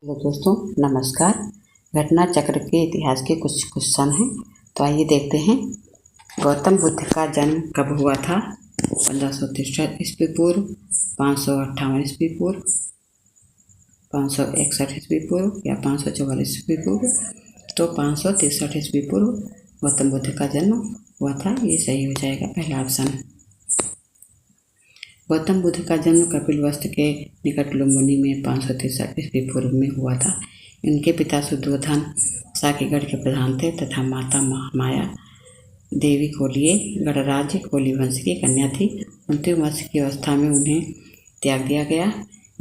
Hello दोस्तों, नमस्कार। घटना चक्र के इतिहास के कुछ क्वेश्चन हैं, तो आइए देखते हैं। गौतम बुद्ध का जन्म कब हुआ था? 1563 ईस्वी पूर्व, 558 ईस्वी पूर्व, 561 ईस्वी पूर्व या 544 ईस्वी पूर्व। तो 563 ईस्वी पूर्व गौतम बुद्ध का जन्म हुआ था, ये सही हो जाएगा पहला ऑप्शन। गौतम बुद्ध का जन्म कपिलवस्तु के निकट लुम्बिनी में 563 ईस्वी पूर्व में हुआ था। इनके पिता शुद्धोधन साकीगढ़ के प्रधान थे तथा माता महामाया देवी कोलिये गणराज्य कोली वंश की कन्या थी। 29 वर्ष की अवस्था में उन्हें त्याग दिया गया,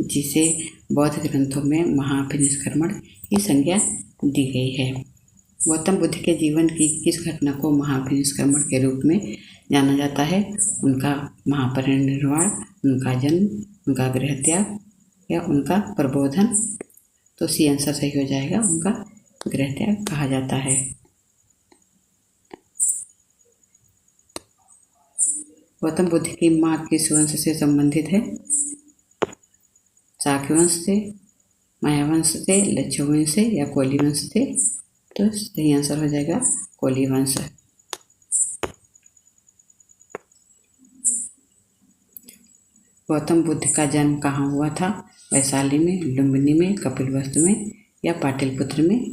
जिसे बौद्ध ग्रंथों में महाभिनिष्क्रमण की संज्ञा दी गई है। गौतम बुद्ध के जीवन की किस घटना को महाभिनिष्क्रमण के रूप में जाना जाता है? उनका महापरिनिर्वाण, उनका जन्म, उनका गृह त्याग या उनका प्रबोधन। तो सी आंसर सही हो जाएगा, उनका गृह त्याग कहा जाता है। गौतम बुद्ध की माँ किस वंश से संबंधित है? शाक्य वंश से, माया वंश से, लक्षु वंश से या कोली वंश से? तो सही आंसर हो जाएगा कोली वंश। गौतम बुद्ध का जन्म कहाँ हुआ था? वैशाली में, लुम्बिनी में, कपिलवस्तु में या पाटलिपुत्र में?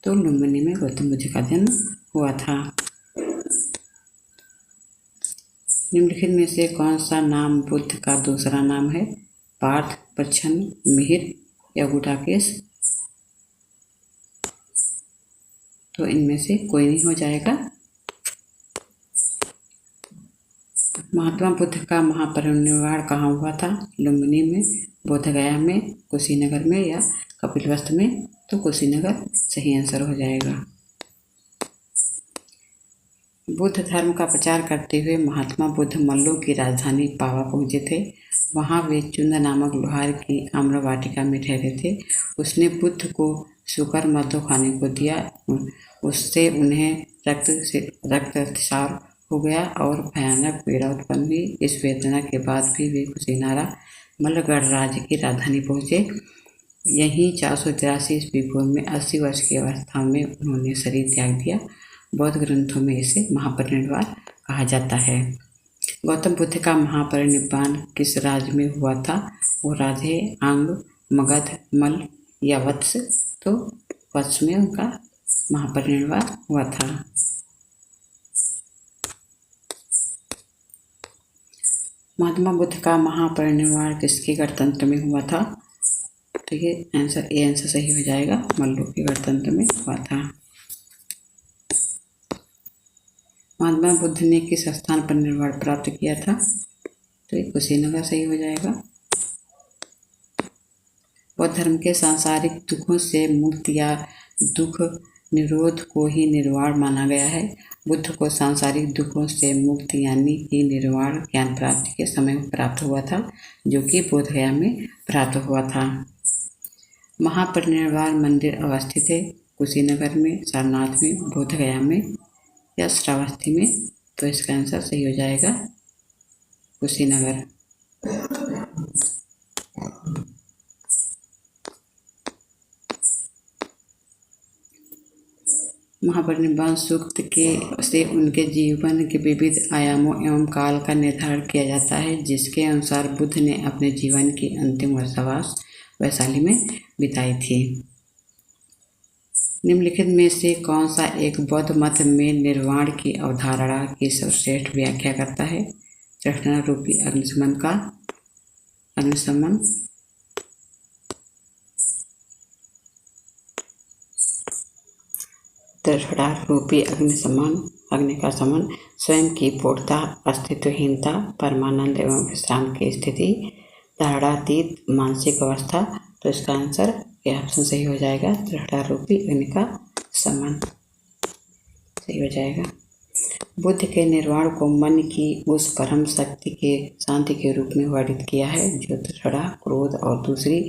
तो लुम्बिनी में गौतम बुद्ध का जन्म हुआ था। निम्नलिखित में से कौन सा नाम बुद्ध का दूसरा नाम है? पार्थ, प्रच्छन्न, मिहिर या गुडाकेश? तो इनमें से कोई नहीं हो जाएगा। महात्मा बुद्ध का महापरिनिर्वाण कहाँ हुआ था? लुम्बिनी में, बोधगया में, कुशीनगर में या कपिलवस्तु में? तो कुशीनगर सही आंसर हो जाएगा। बुद्ध धर्म का प्रचार करते हुए महात्मा बुद्ध मल्लों की राजधानी पावा पहुंचे थे। वहां वे चुंद नामक लोहार की आम्र वाटिका में ठहरे थे। उसने बुद्ध को सूकर मधु खाने को दिया। उससे उन्हें रक्तस्राव हो गया और भयानक पीड़ा उत्पन्न हुई। इस वेदना के बाद भी वे कुशीनारा मल्ल गणराज्य की राजधानी पहुँचे। यहीं 483 ईस्वी पूर्व में 80 वर्ष की अवस्था में उन्होंने शरीर त्याग दिया। बौद्ध ग्रंथों में इसे महापरिनिर्वाण कहा जाता है। गौतम बुद्ध का महापरिनिर्वाण किस राज्य में हुआ था? वो राज्य है अंग, मगध, मल्ल या वत्स? तो वत्स में उनका महापरिनिर्वाण हुआ था। महात्मा बुद्ध का महापरिनिर्वाण किसके गणतंत्र में हुआ था? तो ये आंसर सही हो जाएगा, मल्लों के गणतंत्र में हुआ था। महात्मा बुद्ध ने किस स्थान पर निर्वाण प्राप्त किया था? तो ये कुशीनगर सही हो जाएगा। बौद्ध धर्म के सांसारिक दुखों से मुक्त या दुख निरोध को ही निर्वाण माना गया है। बुद्ध को सांसारिक दुखों से मुक्त यानी कि निर्वाण ज्ञान प्राप्ति के समय प्राप्त हुआ था, जो कि बोधगया में प्राप्त हुआ था। महापरिनिर्वाण मंदिर अवस्थित है कुशीनगर में, सारनाथ में, बोधगया में या श्रावस्ती में? तो इसका आंसर सही हो जाएगा कुशीनगर। महापरिनिर्वाण सूक्त से उनके जीवन के विविध आयामों एवं काल का निर्धारण किया जाता है, जिसके अनुसार बुद्ध ने अपने जीवन की अंतिम वर्षावास वैशाली में बिताई थी। निम्नलिखित में से कौन सा एक बौद्ध मत में निर्वाण की अवधारणा की सर्वश्रेष्ठ व्याख्या करता है? तृष्णा रूपी अग्निशमन तृष्णा रूपी अग्नि का समन, स्वयं की पूर्णता, अस्तित्वहीनता, परमानंद एवं विश्राम की स्थिति, धारणातीत मानसिक अवस्था। तो इसका आंसर यह ऑप्शन सही हो जाएगा, तृष्णा रूपी अग्नि का समन सही हो जाएगा। बुद्ध के निर्वाण को मन की उस परम शक्ति के शांति के रूप में वर्णित किया है जो तृष्णा, क्रोध और दूसरी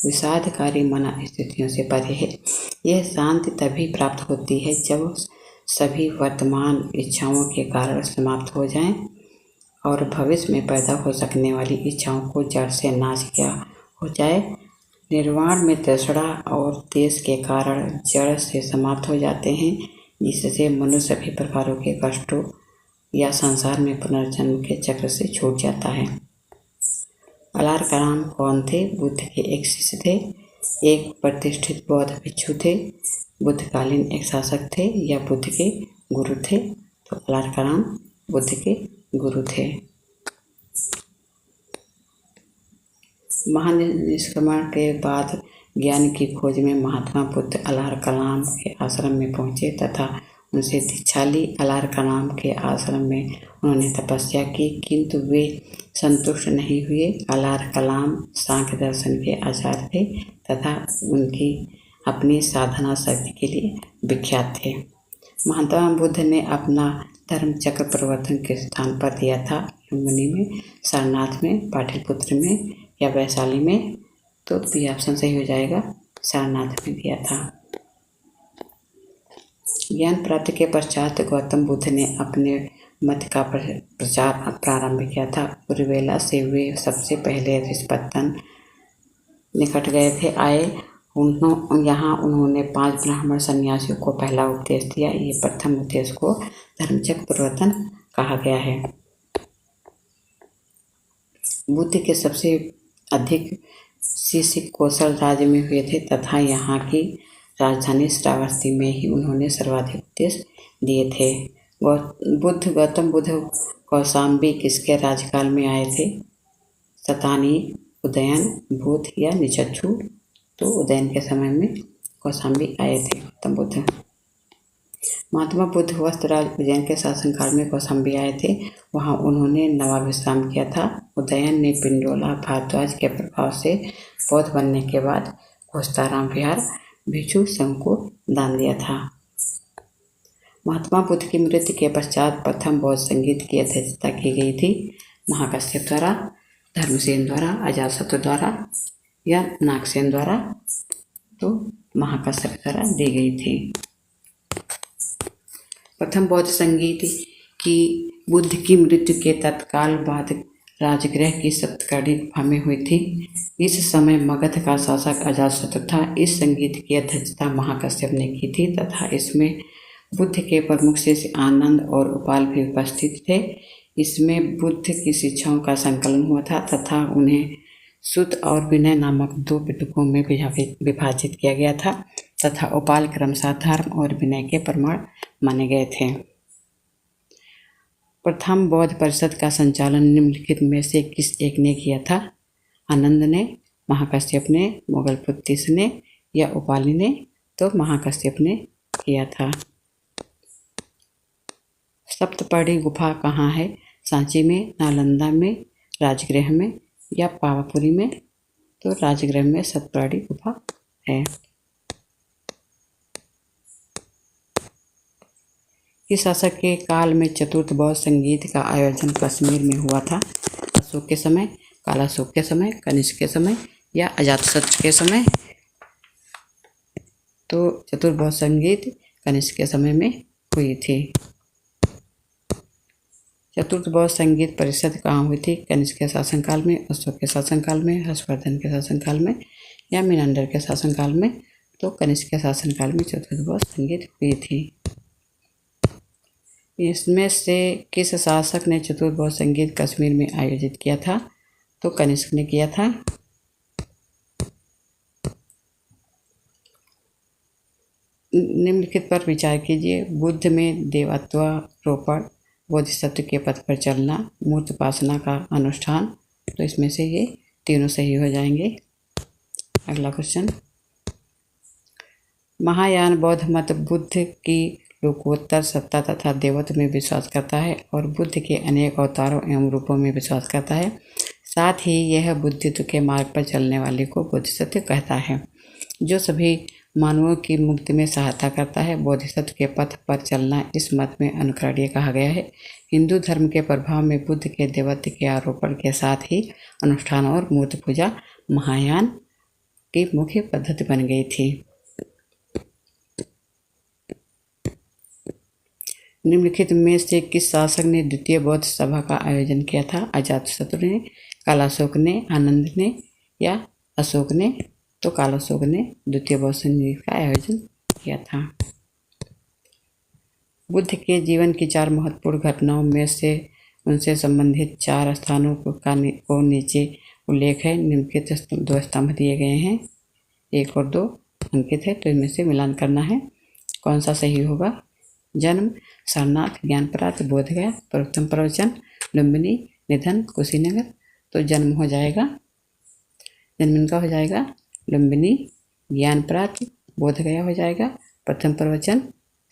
विषादकारी मन स्थितियों से परे है। यह शांति तभी प्राप्त होती है जब सभी वर्तमान इच्छाओं के कारण समाप्त हो जाएं और भविष्य में पैदा हो सकने वाली इच्छाओं को जड़ से नाश किया हो जाए। निर्वाण में तृष्णा और देश के कारण जड़ से समाप्त हो जाते हैं, जिससे मनुष्य सभी प्रकारों के कष्टों या संसार में पुनर्जन्म के चक्र से छूट जाता है। अलारकराम कौन थे? बुद्ध के एक शिष्य थे, एक प्रतिष्ठित बौद्ध भिक्षु थे, बुद्धकालीन एक शासक थे या बुद्ध के गुरु थे? तो अलारकराम बुद्ध के गुरु थे। महानिष्क्रमण के बाद ज्ञान की खोज में महात्मा बुद्ध अलारकराम के आश्रम में पहुँचे तथा उनसे दीक्षा ली। अलारकराम के आश्रम में उन्होंने तपस्या की, किंतु वे संतुष्ट नहीं हुए। अलारकराम सांख्य दर्शन के आचार्य थे तथा उनकी अपनी साधना शक्ति के लिए विख्यात थे। महात्मा बुद्ध ने अपना धर्म चक्र प्रवर्तन के स्थान पर दिया था, यमुनी में, सारनाथ में, पाटलिपुत्र में या वैशाली में। तो बी ऑप्शन सही हो जाएगा, सारनाथ में दिया था। ज्ञान प्राप्ति के पश्चात गौतम बुद्ध ने अपने मत का प्रचार प्रारंभ किया था। उर्वेला से वे सबसे पहले ऋषपतन निकट गए थे आए। यहाँ उन्होंने 5 ब्राह्मण सन्यासियों को पहला उपदेश दिया। ये प्रथम उपदेश को धर्मचक्र प्रवर्तन कहा गया है। बुद्ध के सबसे अधिक शिष्य कौशल राज्य में हुए थे तथा यहाँ की राजधानी श्रावस्ती में ही उन्होंने सर्वाधिक उपदेश दिए थे। गौतम बुद्ध कौशाम्बी किसके राज्यकाल में आए थे? सतानी, उदयन, भूत या निचच्छू? तो उदयन के समय में कौशाम्बी आए थे गौतम बुद्ध। महात्मा बुद्ध वस्त्रराज उदयन के शासनकाल में कौशाम्बी आए थे। वहाँ उन्होंने नवाभिश्राम किया था। उदयन ने पिंडोला भारद्वाज के प्रभाव से बौद्ध बनने के बाद घोषताराम विहार भिक्षु संघ को दान दिया था। महात्मा बुद्ध की मृत्यु के पश्चात प्रथम बौद्ध संगीत की अध्यक्षता की गई थी। महाकश्यप द्वारा, धर्मसेन द्वारा, अजातशत्रु द्वारा या नागसेन द्वारा? तो महाकश्यप द्वारा दी गई थी। प्रथम बौद्ध संगीत की बुद्ध की मृत्यु के तत्काल बाद राजगृह की सप्तकर्णी गुफा में हुई थी। इस समय मगध का शासक अजातशत्रु था। इस संगीत की अध्यक्षता महाकश्यप ने की थी तथा इसमें बुद्ध के प्रमुख शिष्य आनंद और उपाल भी उपस्थित थे। इसमें बुद्ध की शिक्षाओं का संकलन हुआ था तथा उन्हें सुत और विनय नामक 2 पिटकों में विभाजित किया गया था तथा उपाल क्रमशः धर्म और विनय के प्रमाण माने गए थे। प्रथम बौद्ध परिषद का संचालन निम्नलिखित में से किस एक ने किया था? आनंद ने, महाकश्यप ने, मोगलपुत्तिस ने या उपाली ने? तो महाकश्यप ने किया था। सप्तपर्णी गुफा कहाँ है? सांची में, नालंदा में, राजगृह में या पावापुरी में? तो राजगृह में सप्तपर्णी गुफा है। इस शासक के काल में चतुर्थ बौद्ध संगीत का आयोजन कश्मीर में हुआ था? अशोक के समय, कालाशोक के समय, कनिष्क के समय या अजातशत्रु के समय? तो चतुर्थ बौद्ध संगीत कनिष्क के समय में हुई थी। चतुर्थ बौद्ध संगीत परिषद कहाँ हुई थी? कनिष्क के शासनकाल में, अशोक के शासनकाल में, हर्षवर्धन के शासनकाल में या मिनांडर के शासनकाल में? तो कनिष्क के शासनकाल में चतुर्थ बौद्ध संगीत हुई थी। इसमें से किस शासक ने चतुर्थ बौद्ध संगीत कश्मीर में आयोजित किया था? तो कनिष्क ने किया था। निम्नलिखित पर विचार कीजिए। बुद्ध में देवत्वारोपण, बोधिसत्व के पथ पर चलना, मूर्त उपासना का अनुष्ठान? तो इसमें से ये तीनों सही हो जाएंगे। अगला क्वेश्चन, महायान बौद्ध मत बुद्ध की लोकोत्तर सत्ता तथा देवत्व में विश्वास करता है और बुद्ध के अनेक अवतारों एवं रूपों में विश्वास करता है। साथ ही यह बुद्धित्व के मार्ग पर चलने वाले को बोधिसत्व कहता है, जो सभी मानवों की मुक्ति में सहायता करता है। बोधिसत्व के पथ पर चलना इस मत में अनुकरणीय कहा गया है। हिंदू धर्म के प्रभाव में बुद्ध के देवत्व के आरोपण के साथ ही अनुष्ठान और मूर्ति पूजा महायान की मुख्य पद्धति बन गई थी। निम्नलिखित में से किस शासक ने द्वितीय बौद्ध सभा का आयोजन किया था? अजातशत्रु ने, कालाशोक ने, आनंद ने या अशोक ने? तो कालाशोक ने द्वितीय बौद्ध संधि का आयोजन किया था। बुद्ध के जीवन की 4 महत्वपूर्ण घटनाओं में से उनसे संबंधित 4 स्थानों को नीचे उल्लेख है। निम्नलिखित 2 स्तंभ दिए गए हैं, 1 और 2 अंकित है, तो इनमें से मिलान करना है, कौन सा सही होगा। जन्म सारनाथ, ज्ञान प्राप्त बोधगया, प्रथम प्रवचन लुम्बिनी, निधन कुशीनगर। तो जन्म हो जाएगा, जन्म इनका हो जाएगा लुम्बिनी, ज्ञान प्राप्त बोधगया हो जाएगा, प्रथम प्रवचन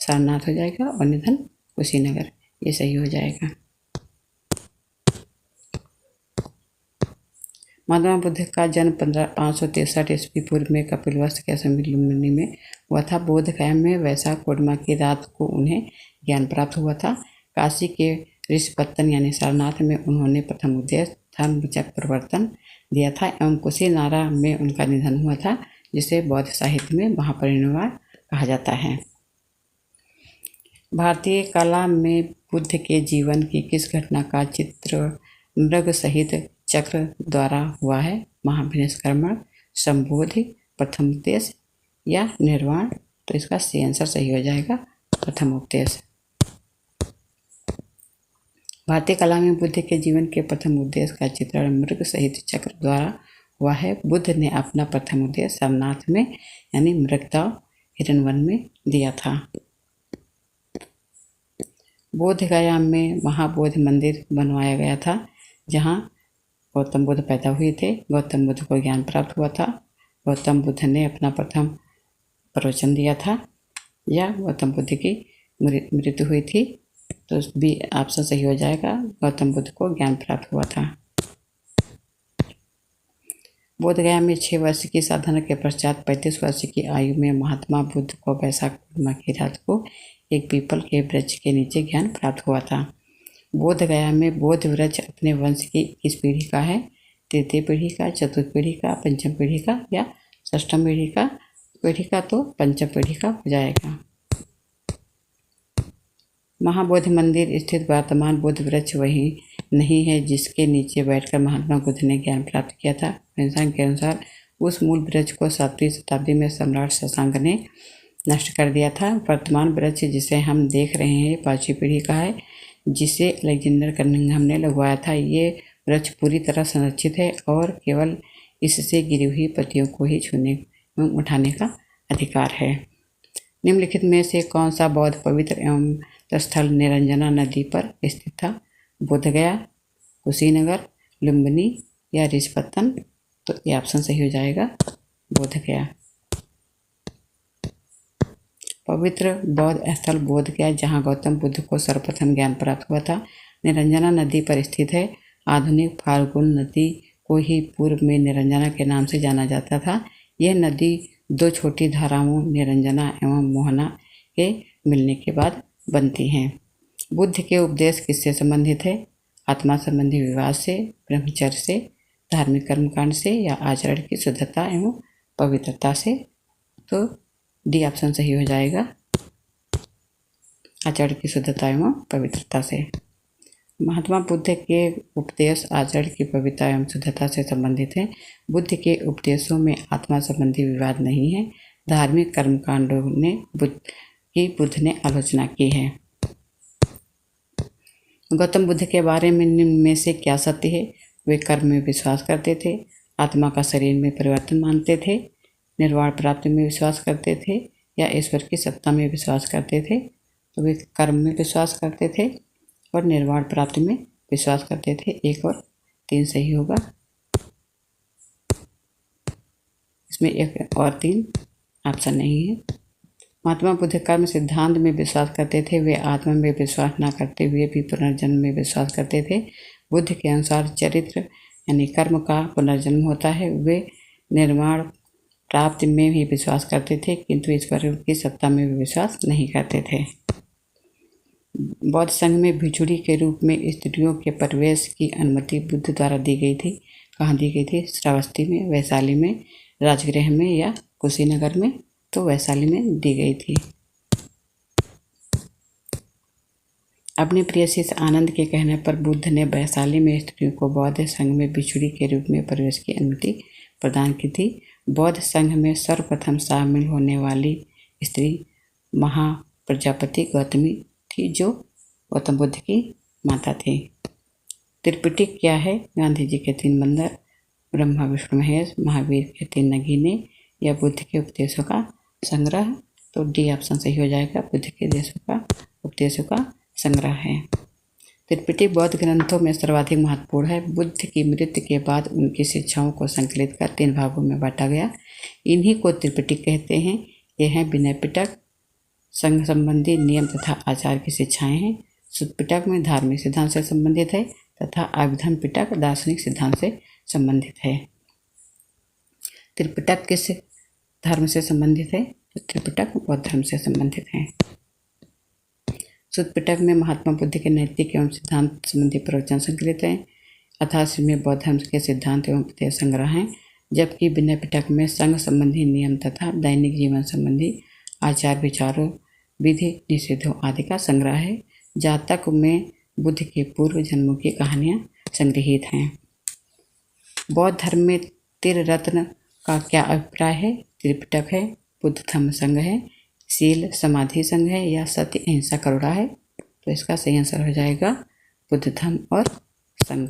सारनाथ हो जाएगा और निधन कुशीनगर, ये सही हो जाएगा। महात्मा बुद्ध का जन्म 563 ईस्वी पूर्व में कपिलवस्तु के समीप लुम्बिनी में हुआ था। बोध गया में वैशाख पूर्णिमा की रात को उन्हें ज्ञान प्राप्त हुआ था। काशी के ऋषिपत्तन यानी सारनाथ में उन्होंने प्रथम उपदेश धर्मचक्र प्रवर्तन दिया था एवं कुशीनारा में उनका निधन हुआ था, जिसे बौद्ध साहित्य में महापरिनिर्वाण कहा जाता है। भारतीय कला में बुद्ध के जीवन की किस घटना का चित्र मृग सहित चक्र द्वारा हुआ है। महाभिनिष्क्रमण, संबोधि, प्रथम उपदेश या निर्वाण। तो इसका सी आंसर सही हो जाएगा, प्रथम उपदेश। भारतीय कला में बुद्ध के जीवन के प्रथम उपदेश का चित्रण मृग सहित चक्र द्वारा हुआ है। बुद्ध ने अपना प्रथम उपदेश सारनाथ में यानी मृगदाव हिरणवन में दिया था। बोध गया में महाबोधि मंदिर बनवाया गया था, जहाँ गौतम बुद्ध पैदा हुए थे। गौतम बुद्ध को ज्ञान प्राप्त हुआ था। गौतम बुद्ध ने अपना प्रथम प्रवचन दिया था या गौतम बुद्ध की मृत्यु हुई थी, तो बी ऑप्शन सही हो जाएगा, गौतम बुद्ध को ज्ञान प्राप्त हुआ था। बोध गया में 6 वर्ष की साधना के पश्चात 35 वर्ष की आयु में महात्मा बुद्ध को वैशाख पूर्णिमा की रात को एक पीपल के वृक्ष के नीचे ज्ञान प्राप्त हुआ था। बोध गया में बोध वृक्ष अपने वंश की किस पीढ़ी का है। तृतीय पीढ़ी का, चतुर्थ पीढ़ी का, पंचम पीढ़ी का या षष्ठम पीढ़ी का। तो पंचम पीढ़ी का हो जाएगा। महाबोधि मंदिर स्थित वर्तमान बोध वृक्ष वही नहीं है जिसके नीचे बैठकर महात्मा बुद्ध ने ज्ञान प्राप्त किया था। इंसान के अनुसार उस मूल वृक्ष को 7वीं शताब्दी में सम्राट शशांक ने नष्ट कर दिया था। वर्तमान वृक्ष जिसे हम देख रहे हैं 5वीं पीढ़ी का है, जिसे अलेक्जेंडर कनिंघम ने लगवाया था। ये वृक्ष पूरी तरह संरक्षित है और केवल इससे गिरी हुई पत्तियों को ही छूने एवं उठाने का अधिकार है। निम्नलिखित में से कौन सा बौद्ध पवित्र एवं स्थल निरंजना नदी पर स्थित था। बोधगया, कुशीनगर, लुम्बिनी या ऋषिपत्तन। तो ये ऑप्शन सही हो जाएगा, बोधगया। पवित्र बौद्ध स्थल बोधगया, जहाँ गौतम बुद्ध को सर्वप्रथम ज्ञान प्राप्त हुआ था, निरंजना नदी पर स्थित है। आधुनिक फाल्गुन नदी को ही पूर्व में निरंजना के नाम से जाना जाता था। यह नदी 2 छोटी धाराओं निरंजना एवं मोहना के मिलने के बाद बनती हैं। बुद्ध के उपदेश किससे संबंधित है। आत्मा संबंधी विवाद से, ब्रह्मचर्य से, धार्मिक कर्मकांड से या आचरण की शुद्धता एवं पवित्रता से। तो डी ऑप्शन सही हो जाएगा, आचरण की शुद्धता एवं पवित्रता से। महात्मा बुद्ध के उपदेश आचरण की पवित्रता एवं शुद्धता से संबंधित है। बुद्ध के उपदेशों में आत्मा संबंधी विवाद नहीं है। धार्मिक कर्मकांडों ने बुद्ध ने आलोचना की है। गौतम बुद्ध के बारे में निम्न में से क्या सत्य है। वे कर्म में विश्वास करते थे, आत्मा का शरीर में परिवर्तन मानते थे, निर्वाण प्राप्ति में विश्वास करते थे या ईश्वर की सत्ता में विश्वास करते थे। तो वे कर्म में विश्वास करते थे और निर्वाण प्राप्ति में विश्वास करते थे। 1 और 3 सही होगा, इसमें 1 और 3 ऑप्शन नहीं है। महात्मा बुद्ध कर्म सिद्धांत में विश्वास करते थे। वे आत्मा में विश्वास न करते हुए भी पुनर्जन्म में विश्वास करते थे। बुद्ध के अनुसार चरित्र यानी कर्म का पुनर्जन्म होता है। वे निर्वाण प्राप्ति में भी विश्वास करते थे, किंतु ईश्वर की सत्ता में भी विश्वास नहीं करते थे। बौद्ध संघ में भिक्षुणी के रूप में स्त्रियों के प्रवेश की अनुमति बुद्ध द्वारा दी गई थी। कहाँ दी गई थी। श्रावस्ती में, वैशाली में, राजगृह में या कुशीनगर में। तो वैशाली में दी गई थी। अपने प्रिय शिष्य आनंद के कहने पर बुद्ध ने वैशाली में स्त्रियों को बौद्ध संघ में भिक्षुणी के रूप में प्रवेश की अनुमति प्रदान की थी। बौद्ध संघ में सर्वप्रथम शामिल होने वाली स्त्री महाप्रजापति गौतमी थी, जो गौतम बुद्ध की माता थी। त्रिपिटक क्या है? गांधी जी के 3 बंदर, ब्रह्मा विष्णु महेश, महावीर के 3 नगीने या बुद्ध के उपदेशों का संग्रह। तो डी ऑप्शन सही हो जाएगा, बुद्ध के उपदेशों का संग्रह है। त्रिपिटक बौद्ध ग्रंथों में सर्वाधिक महत्वपूर्ण है। बुद्ध की मृत्यु के बाद उनकी शिक्षाओं को संकलित कर 3 भागों में बांटा गया। इन्हीं को त्रिपिटक कहते हैं। ये हैं विनय पिटक, संघ संबंधी नियम तथा आचार की शिक्षाएं हैं। सुत्त पिटक में धार्मिक सिद्धांत से संबंधित है तथा अभिधम्म पिटक दार्शनिक सिद्धांत से संबंधित है। त्रिपिटक किस धर्म से संबंधित है? तो त्रिपिटक बौद्ध धर्म से संबंधित है। सुत्त पिटक में महात्मा बुद्ध के नैतिक एवं सिद्धांत संबंधी प्रवचन संकलित हैं। अथार्व में बौद्ध धर्म के सिद्धांत एवं उपदेश संग्रह हैं, जबकि विनय पिटक में संघ संबंधी नियम तथा दैनिक जीवन संबंधी आचार विचारों, विधि निषेधों आदि का संग्रह है। जातक में बुद्ध के पूर्व जन्मों की कहानियां संग्रहित हैं। बौद्ध धर्म में त्रिरत्न का क्या अभिप्राय है? त्रिपिटक है, बुद्ध धम्म संघ है, शील समाधि संघ है या सत्य अहिंसा करुणा है। तो इसका सही आंसर हो जाएगा बुद्ध धम्म और संघ।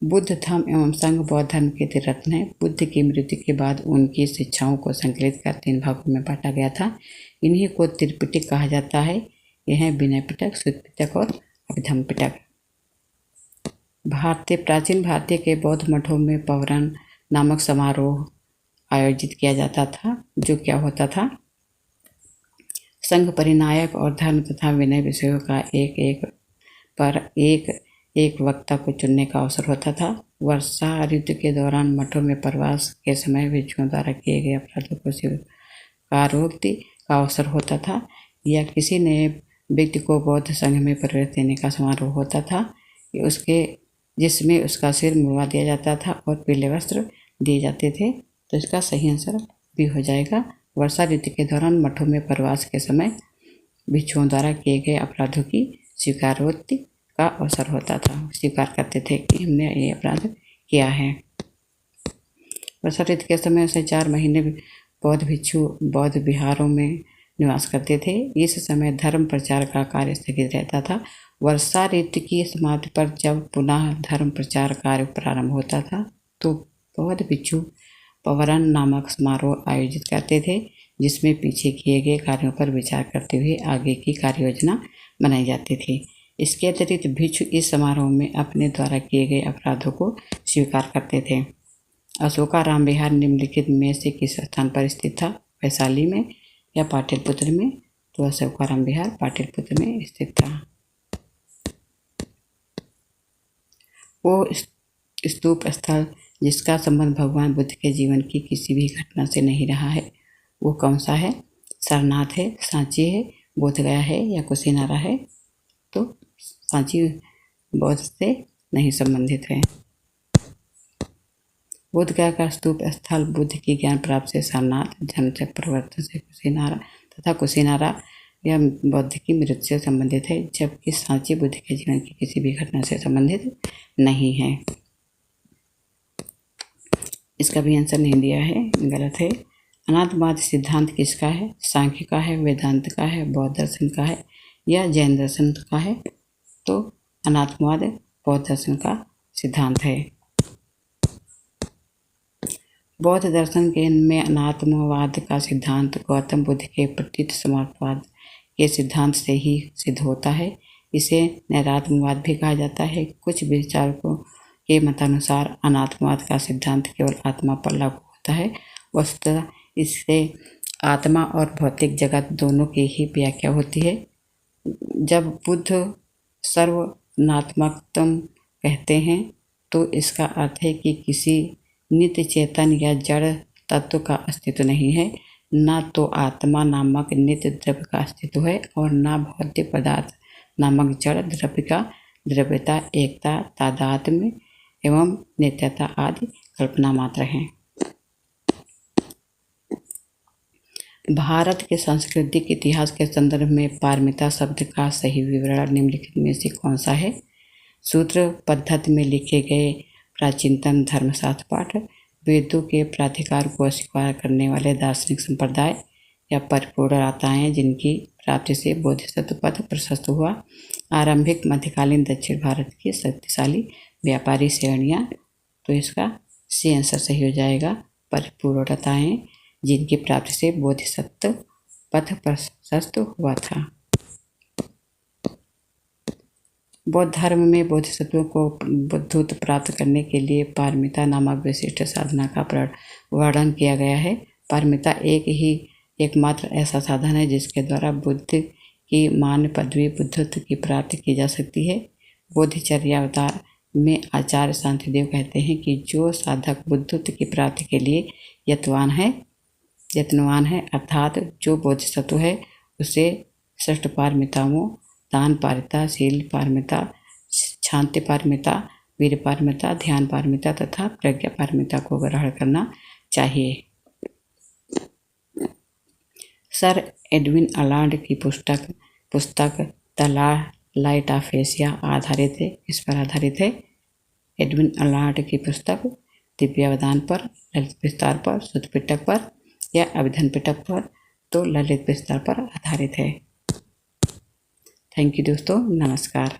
बुद्ध धम्म एवं संघ बौद्ध धर्म के त्रिरत्न है। बुद्ध की मृत्यु के बाद उनकी शिक्षाओं को संकलित कर 3 भागों में बांटा गया था। इन्हीं को त्रिपिटक कहा जाता है। यह है विनय पिटक, सुत्त पिटक और अभिधम्म पिटक। प्राचीन भारतीय के बौद्ध मठों में पवरन नामक समारोह आयोजित किया जाता था, जो क्या होता था? संघ परिनायक और धर्म तथा विनय विषयों का एक वक्ता को चुनने का अवसर होता था। वर्षा ऋतु के दौरान मठों में प्रवास के समय भिक्षुओं द्वारा किए गए अपराधों को स्वीकारोक्ति का अवसर होता था, या किसी नए व्यक्ति को बौद्ध संघ में प्रवेश देने का समारोह होता था, जिसमें उसका सिर मुड़वा दिया जाता था और पीले वस्त्र दिए जाते थे। तो इसका सही आंसर भी हो जाएगा। वर्षा ऋतु के दौरान मठों में प्रवास के समय भिक्षुओं द्वारा किए गए अपराधों की स्वीकारोक्ति का अवसर होता था। स्वीकार करते थे कि हमने ये अपराध किया है। वर्षा ऋतु के समय से 4 महीने बौद्ध भिक्षु बौद्ध विहारों में निवास करते थे। इस समय धर्म प्रचार का कार्य स्थगित रहता था। वर्षा ऋतु की समाप्ति पर जब पुनः धर्म प्रचार कार्य प्रारंभ होता था, तो बौद्ध भिक्षु पवरन नामक समारोह आयोजित करते थे, जिसमें पीछे किए गए कार्यों पर विचार करते हुए आगे की कार्य योजना बनाई जाती थी। इसके अतिरिक्त भिक्षु इस समारोह में अपने द्वारा किए गए अपराधों को स्वीकार करते थे। अशोकाराम विहार निम्नलिखित में से किस स्थान पर स्थित था? वैशाली में या पाटलिपुत्र में? तो अशोकाराम विहार पाटलिपुत्र में स्थित था। वो स्तूप स्थल जिसका संबंध भगवान बुद्ध के जीवन की किसी भी घटना से नहीं रहा है, वो कौन सा है? सारनाथ है, सांची है, बोधगया है या कुशीनारा है? तो सांची बौद्ध से नहीं संबंधित है। बोधगया का स्तूप स्थल बुद्ध की ज्ञान प्राप्ति से सारनाथ, जन्म से प्रवर्तन से कुशीनारा तथा कुशीनारा यह बौद्ध की मृत्यु से संबंधित है, जबकि सांची बुद्ध के जीवन की किसी भी घटना से संबंधित नहीं है। इसका भी आंसर नहीं दिया है, गलत है। अनात्मवाद सिद्धांत किसका है? सांख्य का है, वेदांत का है, बौद्ध दर्शन का है या जैन दर्शन का है? तो अनात्मवाद बौद्ध दर्शन का सिद्धांत है। बौद्ध दर्शन के में अनात्मवाद का सिद्धांत गौतम बुद्ध के प्रतीत समार्थवाद के सिद्धांत से ही सिद्ध होता है। इसे नैरात्मवाद भी कहा जाता है। कुछ विचारकों के मतानुसार अनात्मवाद का सिद्धांत केवल आत्मा पर लागू होता है। वस्तुतः इससे आत्मा और भौतिक जगत दोनों की ही व्याख्या होती है। जब बुद्ध सर्वनात्मकत्म कहते हैं, तो इसका अर्थ है कि किसी नित्य चेतन या जड़ तत्व का अस्तित्व नहीं है। न तो आत्मा नामक नित्य द्रव्य का अस्तित्व है और न भौतिक पदार्थ नामक जड़ द्रव्य का द्रव्यता, एकता, तादात्म्य एवं नित्यता आदि कल्पना मात्र हैं। भारत के सांस्कृतिक इतिहास के संदर्भ में पारमिता शब्द का सही विवरण निम्नलिखित में से कौन सा है? सूत्र पद्धति में लिखे गए प्राचीनतम धर्मशास्त्र पाठ, वेदों के प्राधिकार को अस्वीकार करने वाले दार्शनिक संप्रदाय या परिपूर्णताएं जिनकी प्राप्ति से बोधिसत्व पद प्रशस्त हुआ। आरंभिक मध्यकालीन दक्षिण भारत की शक्तिशाली व्यापारी श्रेणियां, तो इसका सी आंसर सही हो जाएगा, परिपूर्णताएं जिनकी प्राप्ति से बोधिसत्व पद प्रशस्त हुआ था। बौद्ध धर्म में बोधिसत्वों को बुद्धत्व प्राप्त करने के लिए पारमिता नामक विशिष्ट साधना का वर्णन किया गया है। पारमिता एकमात्र ऐसा साधन है जिसके द्वारा बुद्ध की मान्य पदवी बुद्धत्व की प्राप्ति की जा सकती है। बोधिचर्यावतार में आचार्य शांतिदेव कहते हैं कि जो साधक बुद्धत्व की प्राप्ति के लिए यत्नवान है अर्थात जो बोधिसत्व है, उसे षष्ठ पारमिताओं दान पारमिता, शील पारमिता, शांति पारमिता, वीर पारमिता, ध्यान पारमिता तथा प्रज्ञा पारमिता को ग्रहण करना चाहिए। सर एडविन अलार्ड की पुस्तक द लाइट ऑफ एशिया आधारित है, इस पर आधारित है। एडविन अलार्ड की पुस्तक दिव्यावदान पर, ललित विस्तार पर, शुद्ध पिटक पर या अभिधन पिटक पर, तो ललित विस्तार पर आधारित है। थैंक यू दोस्तों, नमस्कार।